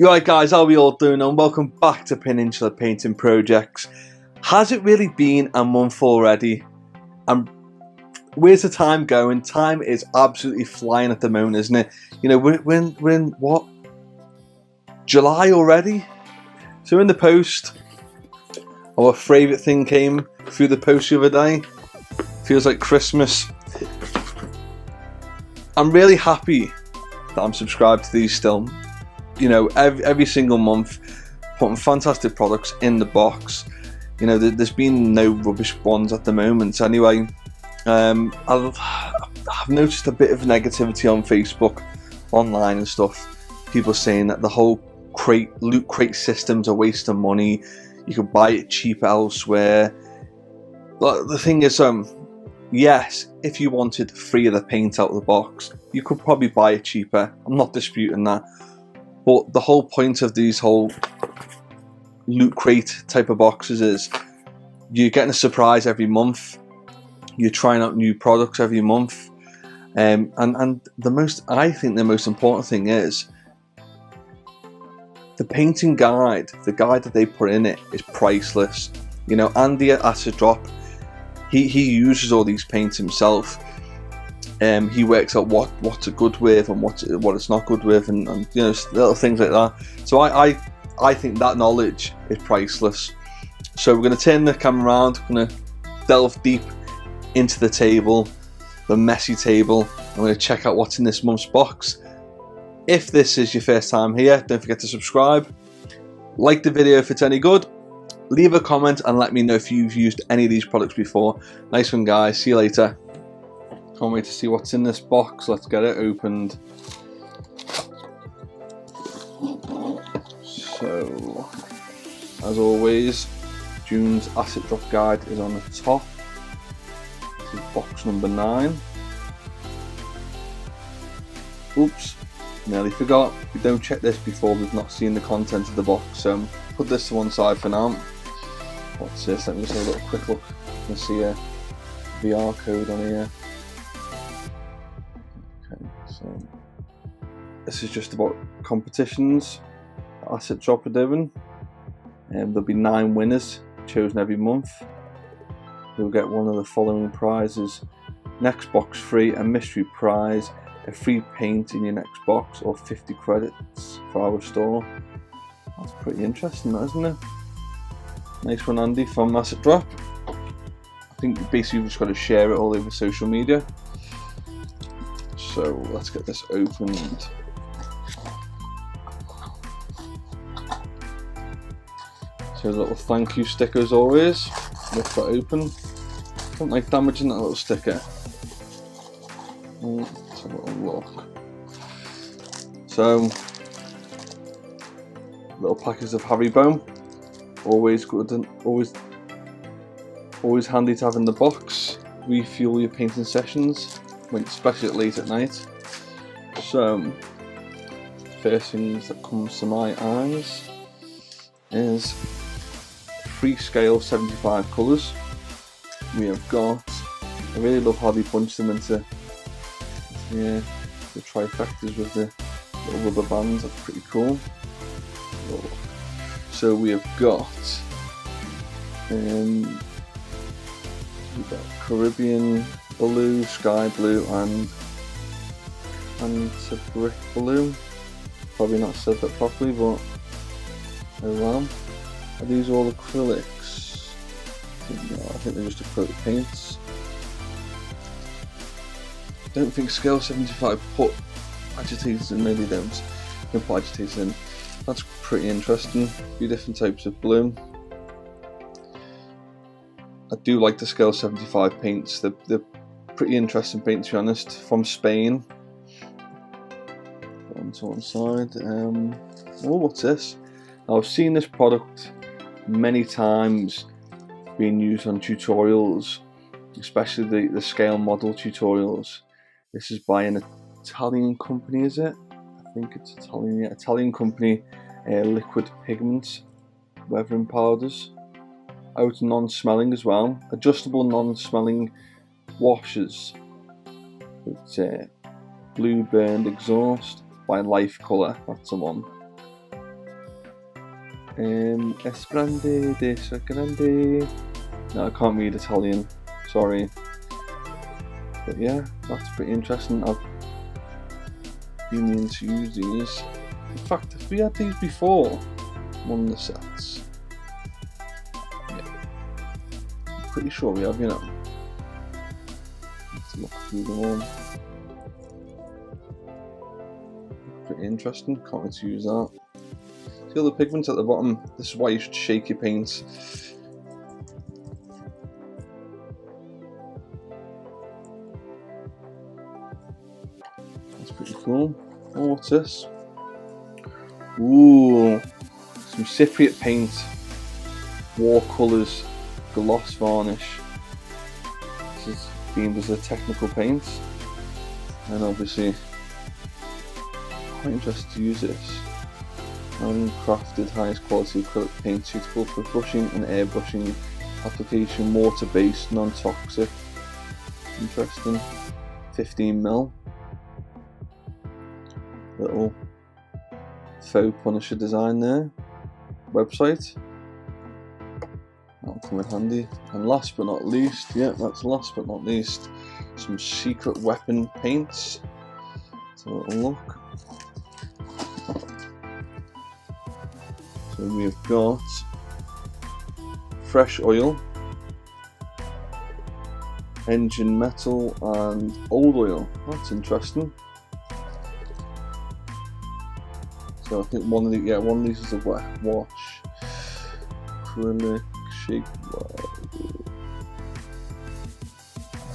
Right guys, how are we all doing, and welcome back to Peninsula Painting Projects. Has it really been a month already? And where's the time going? Time is absolutely flying at the moment, isn't it? You know, we're in what? July already? So in the post, our favourite thing came through the post the other day. Feels like Christmas. I'm really happy that I'm subscribed to these still. You know, every single month, putting fantastic products in the box. You know, there's been no rubbish ones at the moment. Anyway, I've noticed a bit of negativity on Facebook, online and stuff. People saying that the whole loot crate system's a waste of money. You can buy it cheaper elsewhere. But the thing is, yes, if you wanted 3 of the paint out of the box, you could probably buy it cheaper. I'm not disputing that. But the whole point of these whole loot crate type of boxes is you're getting a surprise every month. You're trying out new products every month. And I think the most important thing is the painting guide. The guide that they put in it is priceless. You know, Andy at Acid Drop, he uses all these paints himself. He works out what's a good with and what it's not good with, and you know, little things like that. So I think that knowledge is priceless. So we're going to turn the camera around. We're going to delve deep into the table, the messy table. I'm going to check out what's in this month's box. If this is your first time here, don't forget to subscribe. Like the video if it's any good. Leave a comment and let me know if you've used any of these products before. Nice one, guys. See you later. Can't wait to see what's in this box. Let's get it opened. So, as always, June's Acid Drop guide is on the top. This is box number 9. Oops, nearly forgot. We don't check this before we've not seen the content of the box. So, put this to one side for now. What's this? Let me just have a little quick look. You can see a VR code on here. So this is just about competitions that Acid Drop are doing. There'll be 9 winners chosen every month. You'll get one of the following prizes: next box free, a mystery prize, a free paint in your next box, or 50 credits for our store. That's pretty interesting, isn't it? Nice one, Andy, from Acid Drop. I think basically you've just got to share it all over social media. So let's get this opened. So a little thank you sticker as always. Lift that open. Don't like damaging that little sticker. Let's have a little look. So, little packets of Haribo. Always good and always handy to have in the box. Refuel your painting sessions, especially late at night. So, first things that comes to my eyes is Freescale 75 colours. We have got, I really love how they bunch them into the trifectas with the little rubber bands. That's pretty cool. So we have got we've got Caribbean blue, sky blue, and brick blue. Probably not said that properly, but oh well. Are these all acrylics? No, I think they're just acrylic paints. Don't think Scale 75 put agitators in, maybe they don't. They put agitators in. That's pretty interesting. A few different types of blue. I do like the Scale 75 paints. They're pretty interesting paints, to be honest. From Spain. On to one side. Oh, what's this? Now, I've seen this product many times being used on tutorials, especially the scale model tutorials. This is by an Italian company, is it? I think it's Italian. Yeah, Italian company. Liquid Pigment weathering powders. Oh, it's non-smelling as well. Adjustable non-smelling washers. With blue burned exhaust by Life Colour. That's the one. Esprende de Grande. No, I can't read Italian, sorry. But yeah, that's pretty interesting. I've been meaning to use these. In fact, if we had these before, one of the sets. Yeah. I'm pretty sure we have, you know. Let's look through them all. Pretty interesting, can't wait to use that. See all the pigments at the bottom? This is why you should shake your paints. That's pretty cool. Oh, what's this? Ooh, some Cypriot paint, watercolours, gloss varnish. This is deemed as a technical paint, and obviously quite interested to use this. Handcrafted highest quality acrylic paint suitable for brushing and airbrushing application, water-based, non-toxic. Interesting. 15mm. Little faux Punisher design there. Website. That'll come in handy. And last but not least, yeah, that's last but not least, some secret weapon paints. Let's have a little look. So we've got fresh oil, engine metal, and old oil. That's interesting. So I think one of these is a wet wash, acrylic, shake,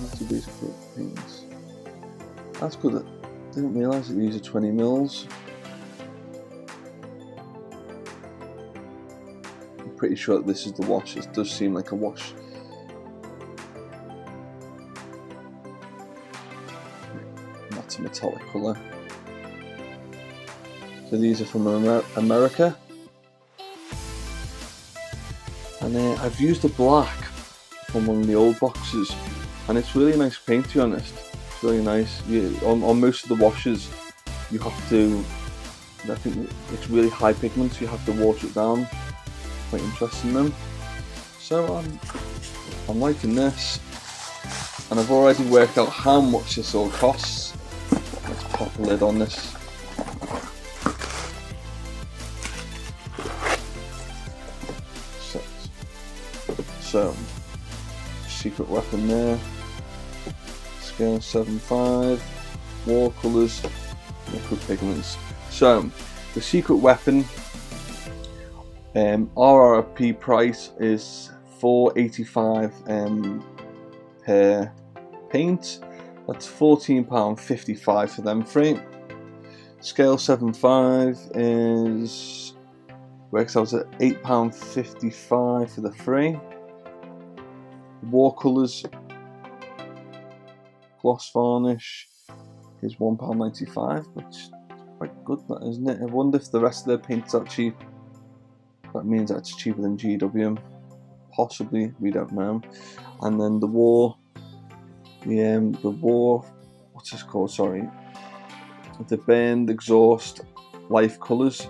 multi-base paints. That's good. I didn't realise that these are 20mm. Pretty sure that this is the wash. It does seem like a wash. That's a metallic colour. So these are from America, and I've used the black from one of the old boxes, and it's really nice paint, to be honest. It's really nice. On most of the washes, you have to. I think it's really high pigment, so you have to water it down. Quite interesting them. So I'm liking this, and I've already worked out how much this all costs. Let's pop a lid on this. So secret weapon there, scale 7.5, watercolours, liquid pigments. So the secret weapon, RRP price is $4.85 per paint. That's £14.55 for them three. Scale 7.5 works out at £8.55 for the three. Watercolours, gloss varnish is £1.95, which is quite good, that isn't it? I wonder if the rest of their paints are cheap. That means that it's cheaper than GW, possibly, we don't know. And then the war, what's this called? Sorry, the burned exhaust life colours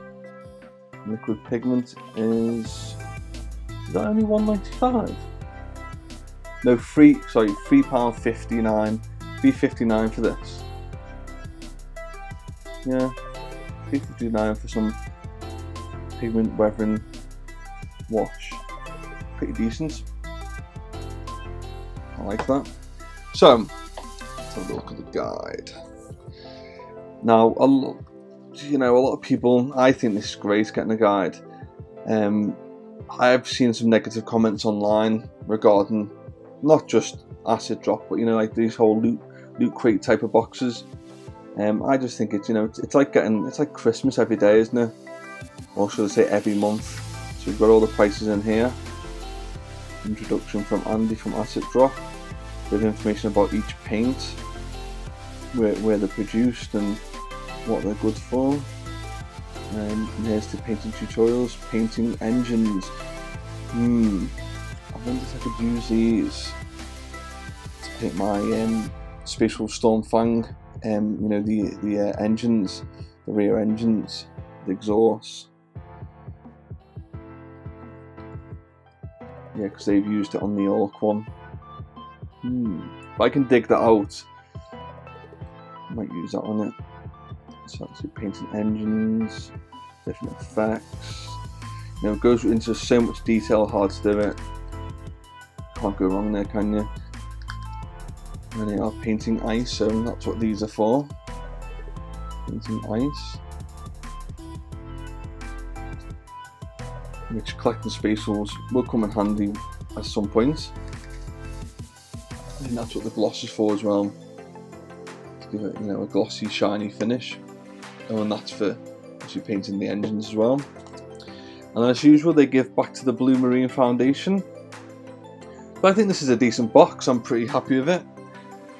liquid pigment is that only £1.95? No, £3.59, £3.59 for this. Yeah, £3.59 for some pigment weathering wash. Pretty decent. I like that. So let's have a look at the guide. Now, a lot of people, I think this is great, getting a guide. I've seen some negative comments online regarding not just acid drop, but like these whole loot crate type of boxes. I just think it's it's like Christmas every day, isn't it? Or should I say every month? So we've got all the prices in here. Introduction from Andy from Acid Drop, with information about each paint, where they're produced and what they're good for. And here's the painting tutorials, painting engines. I wonder if I could use these to paint my Spatial Stormfang. The engines, the rear engines, the exhausts. Yeah, because they've used it on the Orc one. If I can dig that out, I might use that on it. So let's see, painting engines, different effects. You know, it goes into so much detail, hard to do it. Can't go wrong there, can you? And they are painting ice, so that's what these are for. Painting ice. Which collecting space will come in handy at some point. And that's what the gloss is for as well. To give it, you know, a glossy, shiny finish. Oh, and that's for actually painting the engines as well. And then as usual, they give back to the Blue Marine Foundation. But I think this is a decent box. I'm pretty happy with it.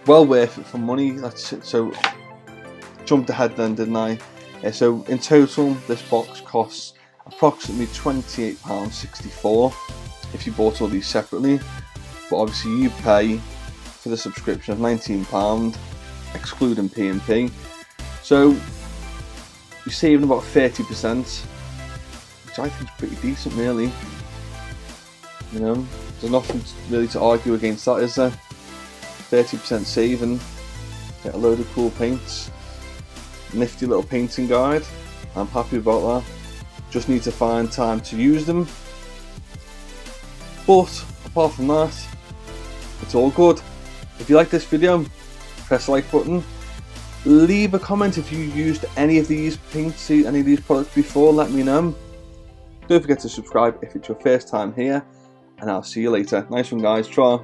Well worth it for money. That's it. So jumped ahead then, didn't I? Yeah, so in total, this box costs approximately £28.64 if you bought all these separately. But obviously you pay for the subscription of £19, excluding P&P. So you're saving about 30%, which I think is pretty decent, really. You know, there's nothing really to argue against that, is there? 30% saving, get a load of cool paints, nifty little painting guide. I'm happy about that. Just need to find time to use them. But apart from that, it's all good. If you like this video, press the like button. Leave a comment if you used any of these paints, any of these products before, let me know. Don't forget to subscribe if it's your first time here, and I'll see you later. Nice one, guys. Ciao.